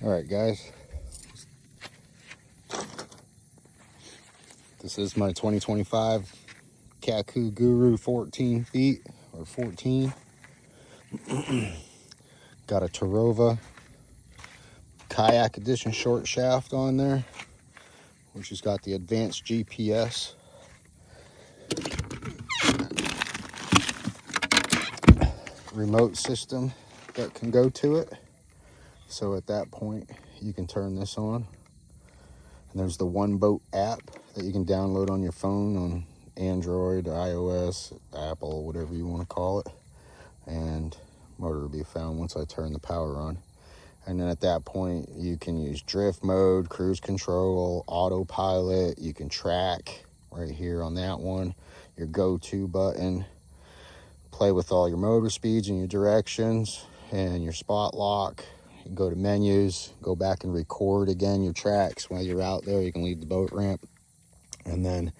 All right, guys. This is my 2025 Kaku Guru 14 feet or 14. Got a Tarova kayak edition short shaft on there, which has got the advanced GPS. Remote system that can go to it. So at that point, you can turn this on. And there's the One Boat app that you can download on your phone on Android, iOS, Apple, whatever you want to call it. And motor will be found once I turn the power on. And then at that point, you can use drift mode, cruise control, autopilot. You can track right here on that one, your go-to button. Play with all your motor speeds and your directions and your spot lock. You can go to menus, go back and record again your tracks while you're out there. You can leave the boat ramp and then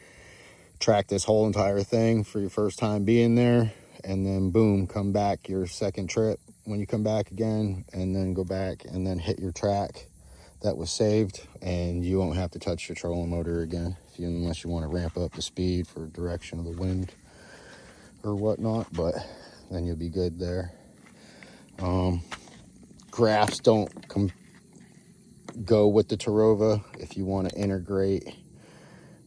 track this whole entire thing for your first time being there. And then boom, come back your second trip when you come back again, and then go back and then hit your track that was saved, and you won't have to touch your trolling motor again unless you want to ramp up the speed for direction of the wind or whatnot, but then you'll be good there. Graphs don't go with the Tarova if you want to integrate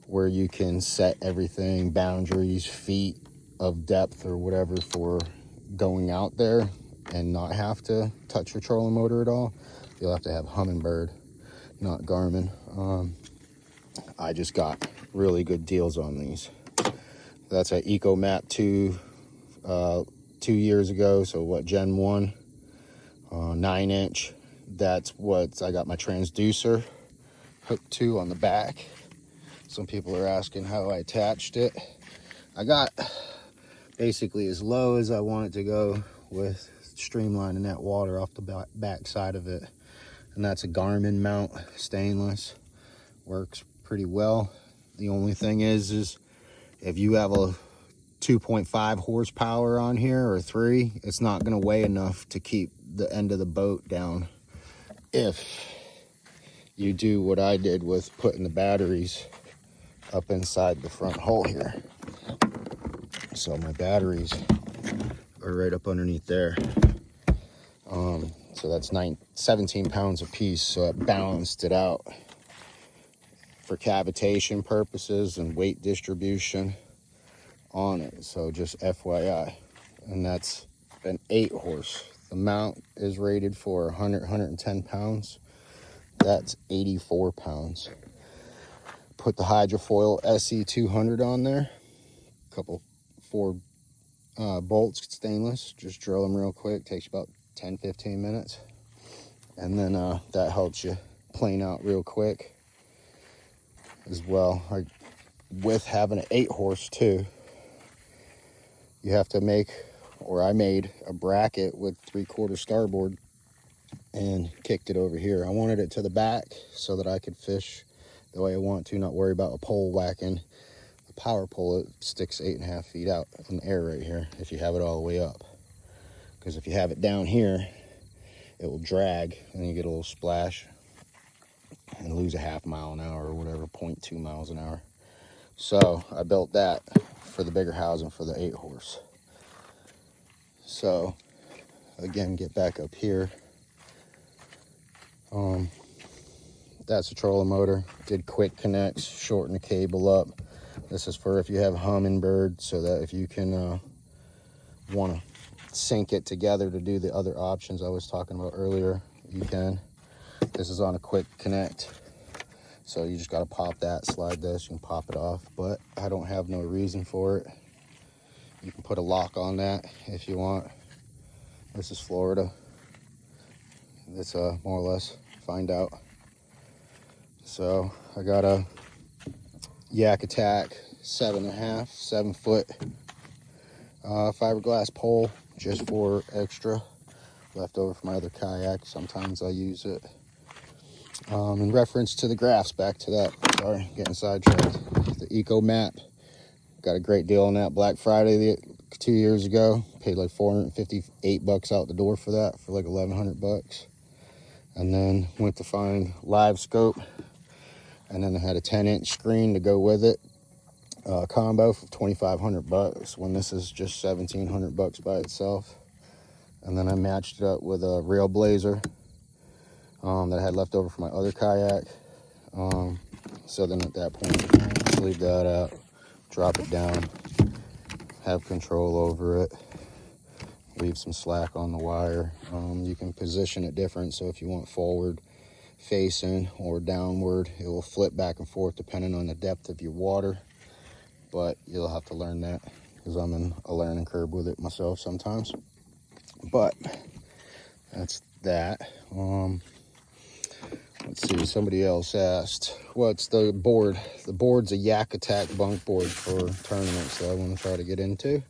where you can set everything, boundaries, feet of depth or whatever for going out there and not have to touch your trolling motor at all. You'll have to have Humminbird, not Garmin. I just got really good deals on these. That's an EcoMap 2 2 years ago, so what, Gen 1, 9-inch. That's what I got my transducer hooked to on the back. Some people are asking how I attached it. I got basically as low as I want it to go with streamlining that water off the back side of it. And that's a Garmin mount, stainless. Works pretty well. The only thing is if you have a 2.5 horsepower on here or 3, it's not going to weigh enough to keep the end of the boat down. If you do what I did with putting the batteries up inside the front hull here. So my batteries are right up underneath there. So that's 17 pounds a piece, so it balanced it out for cavitation purposes and weight distribution on it. So just FYI. And that's an 8 horse. The mount is rated for 110 pounds. That's 84 pounds. Put the hydrofoil SE200 on there. Couple 4 bolts, stainless. Just drill them real quick. Takes you about 10-15 minutes. And then that helps you plane out real quick as well. With having an 8 horse too, you have to make, or I made a bracket with 3/4 starboard and kicked it over here. I wanted it to the back so that I could fish the way I want to, not worry about a pole whacking the power pole. It sticks 8.5 feet out in the air right here if you have it all the way up. Because if you have it down here, it will drag and you get a little splash and lose a 0.5 mile an hour or whatever, 0.2 miles an hour. So I built that for the bigger housing for the 8 horse. So again, get back up here. That's a trolling motor. Did quick connects, shorten the cable up. This is for if you have Humminbird, so that if you can want to sync it together to do the other options I was talking about earlier, you can. This is on a quick connect, so you just got to pop that, slide this, you can pop it off, but I don't have no reason for it. You can put a lock on that if you want. This is Florida. It's more or less find out. So I got a Yak Attack 7 foot fiberglass pole just for extra, left over from my other kayak. Sometimes I use it. In reference to the graphs, back to that, sorry, getting sidetracked. The EcoMap, got a great deal on that Black Friday 2 years ago. Paid like $458 out the door for that, for like $1,100. And then went to find LiveScope, and then I had a 10-inch screen to go with it. Combo for $2,500 when this is just $1,700 by itself. And then I matched it up with a rail blazer that I had left over from my other kayak. So then at that point, just leave that out, drop it down, have control over it, leave some slack on the wire. You can position it different, so if you want forward facing or downward, it will flip back and forth depending on the depth of your water. But you'll have to learn that, because I'm in a learning curve with it myself sometimes. But that's that. Let's see, somebody else asked, what's the board? The board's a Yak Attack bunk board for tournaments that I want to try to get into in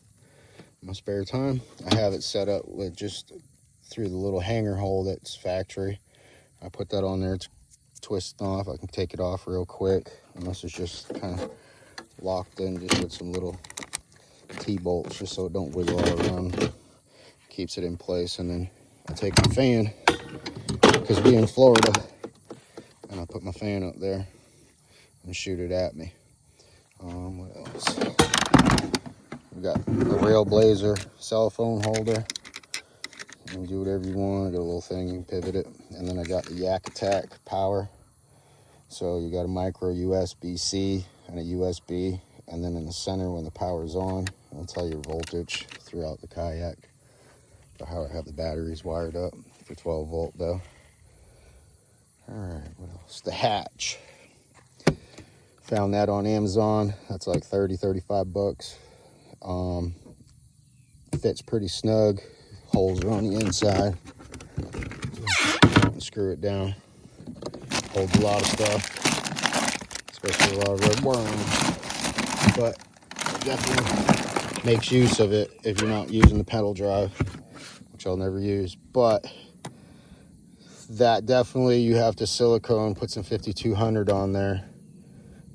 my spare time. I have it set up with just through the little hanger hole that's factory. I put that on there, it's twisted off. I can take it off real quick, unless it's just kind of locked in just with some little T-bolts just so it don't wiggle all around. Keeps it in place. And then I take my fan, because we in Florida, and I put my fan up there and shoot it at me. What else? We got a rail blazer cell phone holder. You can do whatever you want. I got a little thing, you can pivot it. And then I got the Yak Attack power. So you got a micro USB-C and a USB. And then in the center, when the power's on, it'll tell your voltage throughout the kayak. For how I have the batteries wired up for 12 volt though. All right, what else? The hatch. Found that on Amazon. That's like $30-35. Fits pretty snug. Holes are on the inside. Screw it down. Holds a lot of stuff, especially a lot of red worms. But it definitely makes use of it if you're not using the pedal drive, which I'll never use. But that definitely, you have to silicone, put some 5200 on there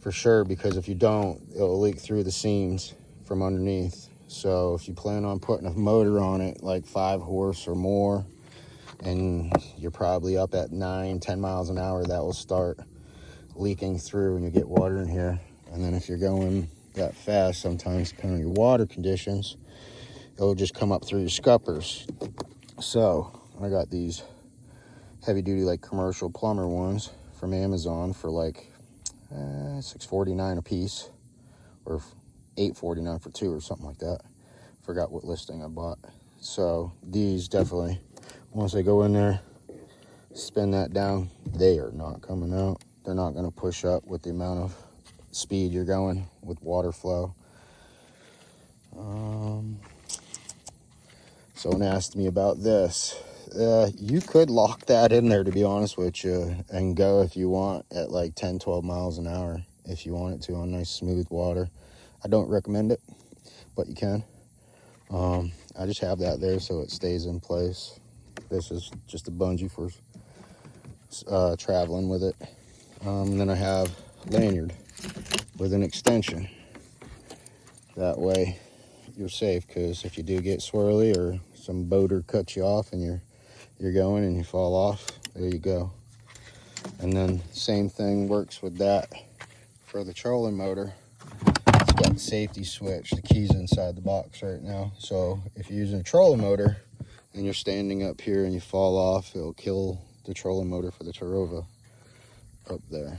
for sure, because if you don't, it'll leak through the seams from underneath. So if you plan on putting a motor on it, like 5 horse or more, and you're probably up at 9-10 miles an hour, that will start leaking through and you get water in here. And then if you're going that fast, sometimes depending on your water conditions, it'll just come up through your scuppers. So I got these heavy duty, like commercial plumber ones from Amazon for like $6.49 a piece, or $8.49 for 2 or something like that. Forgot what listing I bought. So these definitely, once they go in there, spin that down, they are not coming out. They're not going to push up with the amount of speed you're going with water flow. Someone asked me about this. You could lock that in there, to be honest with you, and go if you want at like 10-12 miles an hour if you want it to, on nice smooth water. I don't recommend it, but you can. I just have that there so it stays in place. This is just a bungee for traveling with it. And then I have lanyard with an extension. That way you're safe, because if you do get swirly or some boater cuts you off and you're going and you fall off, there you go. And then same thing works with that for the trolling motor. It's got the safety switch. The key's inside the box right now. So if you're using a trolling motor and you're standing up here and you fall off, it'll kill the trolling motor for the Tarova up there.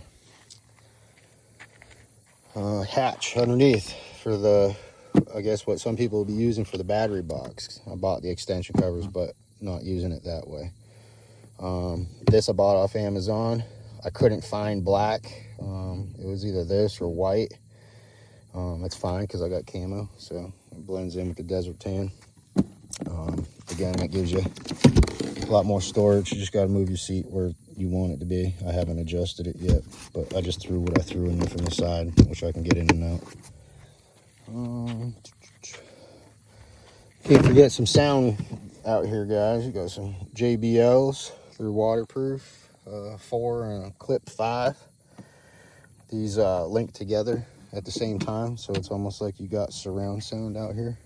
Hatch underneath for the, I guess what some people will be using for the battery box. I bought the extension covers, but not using it that way. This I bought off Amazon. I couldn't find black. It was either this or white. That's fine, because I got camo, so it blends in with the desert tan. Again, it gives you a lot more storage. You just got to move your seat where you want it to be. I haven't adjusted it yet, but I just threw what I threw in there from the side, which I can get in and out. Can't forget some sound out here, guys. You got some JBLs. They're waterproof, 4 and a clip 5. These link together at the same time, so it's almost like you got surround sound out here.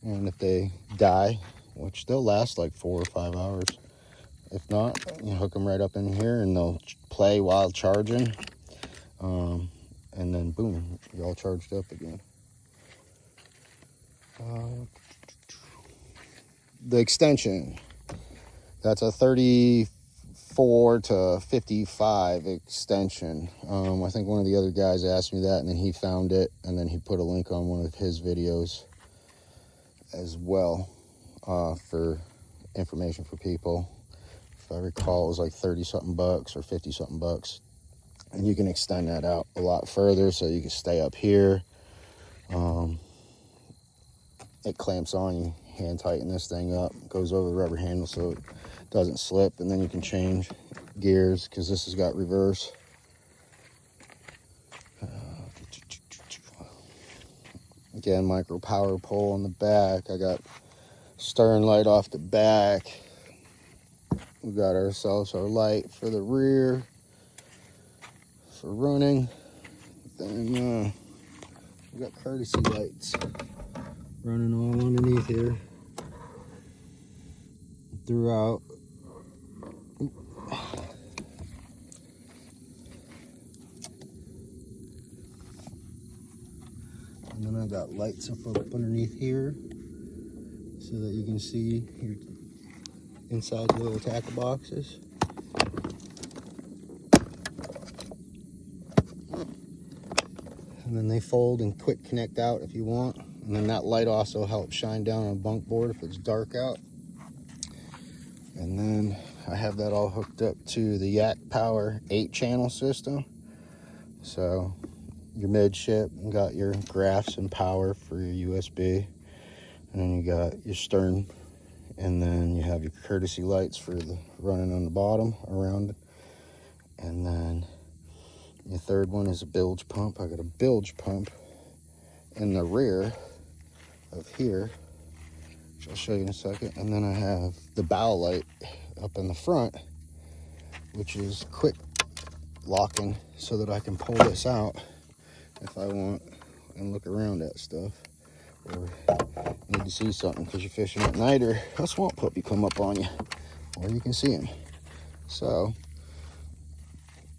And if they die, which they'll last like 4 or 5 hours, If not, you hook them right up in here and they'll play while charging. And then boom, you're all charged up again. The extension, that's a 34 to 55 extension. I think one of the other guys asked me that, and then he found it, and then he put a link on one of his videos as well, for information for people. If I recall, it was like 30 something bucks or 50 something bucks, and you can extend that out a lot further so you can stay up here. It clamps on, you hand tighten this thing up, goes over the rubber handle so it doesn't slip, and then you can change gears because this has got reverse. Again, micro power pole on the back. I got stern light off the back. We got ourselves our light for the rear for running. Then we got courtesy lights running all underneath here throughout. And then I got lights up underneath here so that you can see your inside the little tackle boxes. And then they fold and quick connect out if you want. And then that light also helps shine down on a bunk board if it's dark out. And then I have that all hooked up to the Yak Power 8-channel system. So your midship, you got your graphs and power for your USB. And then you got your stern. And then you have your courtesy lights for the running on the bottom around it. And then the third one is a bilge pump. I got a bilge pump in the rear of here, which I'll show you in a second. And then I have the bow light up in the front, which is quick locking so that I can pull this out if I want and look around at stuff, or need to see something because you're fishing at night or a swamp puppy come up on you, or you can see him. So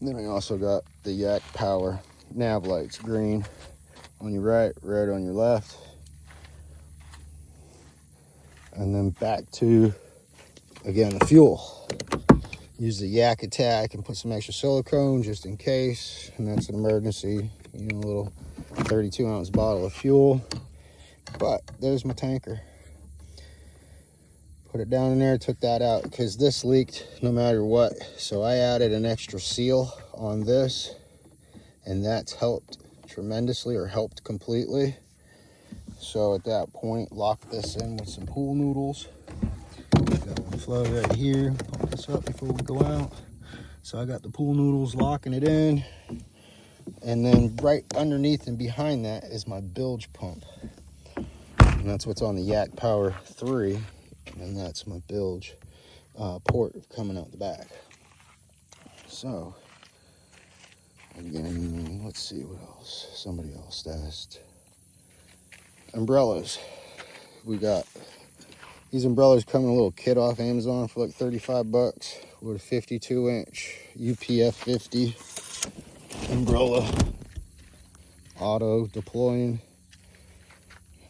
then I also got the Yak Power nav lights, green on your right, red on your left. And then back to, again, the fuel. Use the Yak Attack and put some extra silicone just in case. And that's an emergency, a little 32-ounce bottle of fuel. But there's my tanker. Put it down in there, took that out because this leaked no matter what. So I added an extra seal on this, and that's helped tremendously, or helped completely. So at that point, lock this in with some pool noodles. Got one flow right here. Pump this up before we go out. So I got the pool noodles locking it in. And then right underneath and behind that is my bilge pump. And that's what's on the Yak Power 3. And that's my bilge port coming out the back. So, again, let's see what else. Somebody else asked. Umbrellas. We got these umbrellas come in a little kit off Amazon for like 35 bucks with a 52-inch UPF 50 umbrella, auto deploying.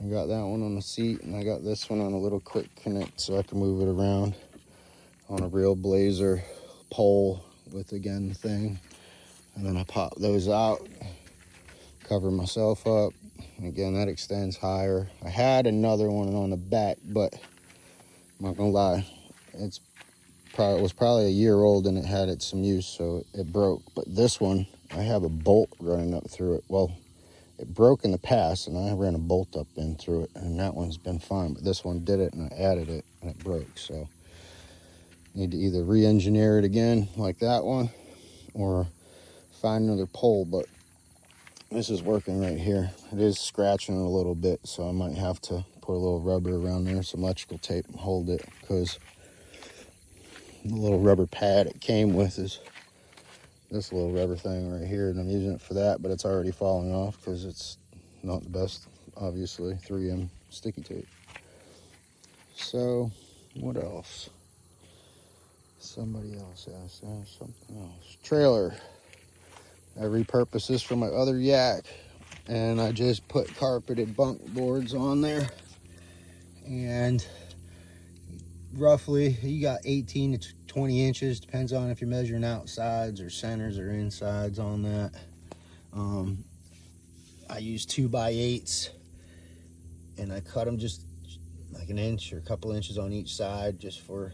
I got that one on the seat, and I got this one on a little quick connect so I can move it around on a real Blazer pole with, again, the thing. And then I pop those out, cover myself up. And again, that extends higher. I had another one on the back, but I'm not gonna lie, it was probably a year old and it had some use, so it broke. But this one, I have a bolt running up through it. Well, it broke in the past, and I ran a bolt up in through it, and that one's been fine. But this one did it, and I added it, and it broke. So need to either re-engineer it again like that one, or find another pole. But this is working right here. It is scratching a little bit, so I might have to put a little rubber around there, some electrical tape, and hold it, because the little rubber pad it came with is this little rubber thing right here, and I'm using it for that, but it's already falling off because it's not the best, obviously, 3M sticky tape. So what else? Somebody else asked something else. Trailer. I repurposed this for my other yak, and I just put carpeted bunk boards on there. And roughly, you got 18 to 20 inches, depends on if you're measuring outsides or centers or insides on that. I use 2x8s, and I cut them just like an inch or a couple inches on each side, just for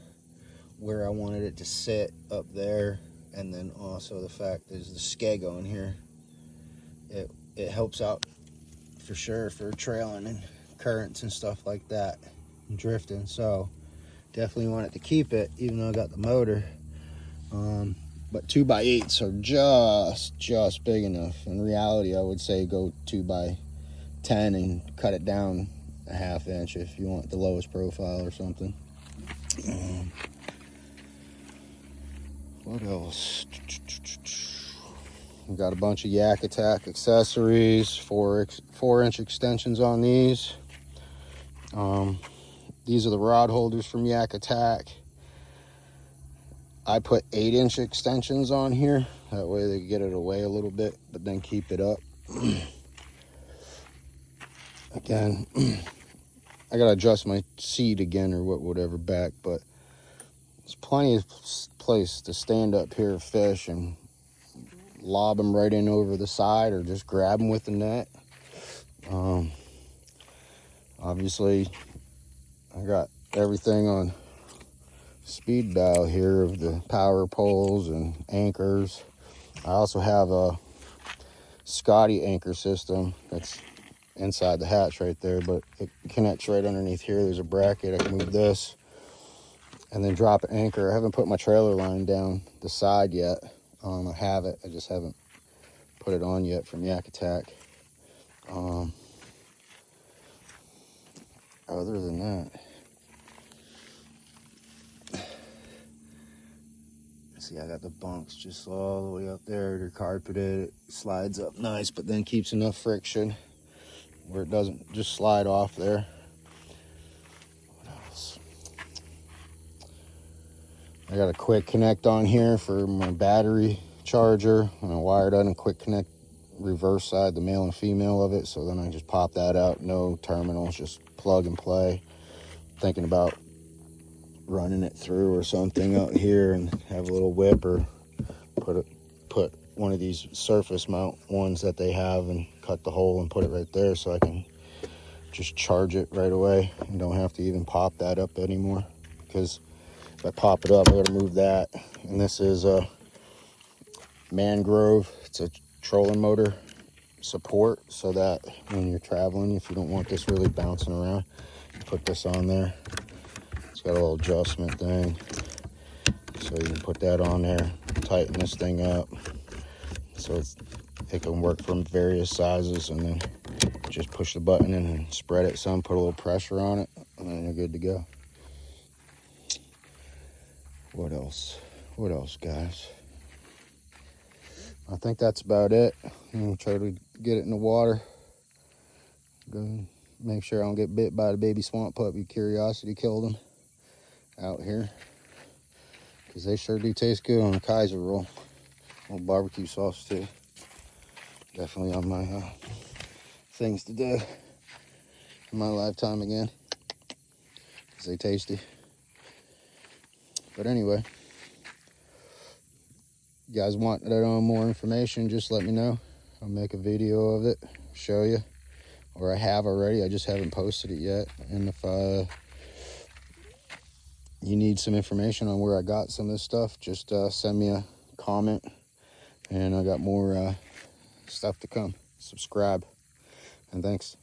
where I wanted it to sit up there. And then also the fact is the skeg on here, it helps out for sure for trailing and currents and stuff like that and drifting. So definitely wanted to keep it, even though I got the motor. But 2x8s are just big enough. In reality, I would say go 2x10 and cut it down a ½ inch if you want the lowest profile or something. What else? We got a bunch of Yak Attack accessories, 4-inch extensions on these. These are the rod holders from Yak Attack. I put 8-inch extensions on here. That way they get it away a little bit, but then keep it up. Again, I gotta adjust my seat again or whatever back, but there's plenty of place to stand up here, fish, and lob them right in over the side, or just grab them with the net. Obviously, I got everything on speed dial here of the power poles and anchors. I also have a Scotty anchor system that's inside the hatch right there, but it connects right underneath here. There's a bracket. I can move this and then drop an anchor. I haven't put my trailer line down the side yet. I have it, I just haven't put it on yet from Yak Attack. Other than that, see, I got the bunks just all the way up there. They're carpeted. It slides up nice, but then keeps enough friction where it doesn't just slide off there. What else? I got a quick connect on here for my battery charger, and I wired on a quick connect reverse side, the male and female of it. So then I just pop that out. No terminals, just plug and play. Thinking about running it through or something out here and have a little whip, or put one of these surface mount ones that they have and cut the hole and put it right there, so I can just charge it right away and don't have to even pop that up anymore. Because if I pop it up, I gotta move that. And this is a Mangrove. It's a trolling motor support, so that when you're traveling, if you don't want this really bouncing around, you put this on there. It's got a little adjustment thing, so you can put that on there, tighten this thing up, so it can work from various sizes, and then just push the button in and spread it some, put a little pressure on it, and then you're good to go. What else, guys? I think that's about it. I'm gonna try to get it in the water. Go make sure I don't get bit by the baby swamp puppy. Curiosity killed him out here, because they sure do taste good on a Kaiser roll. Little barbecue sauce too. Definitely on my things to do in my lifetime again, because they tasty. But anyway, you guys want more information, just let me know. I'll make a video of it, show you, or I have already, I just haven't posted it yet. And if you need some information on where I got some of this stuff, just send me a comment, and I got more stuff to come. Subscribe, and thanks.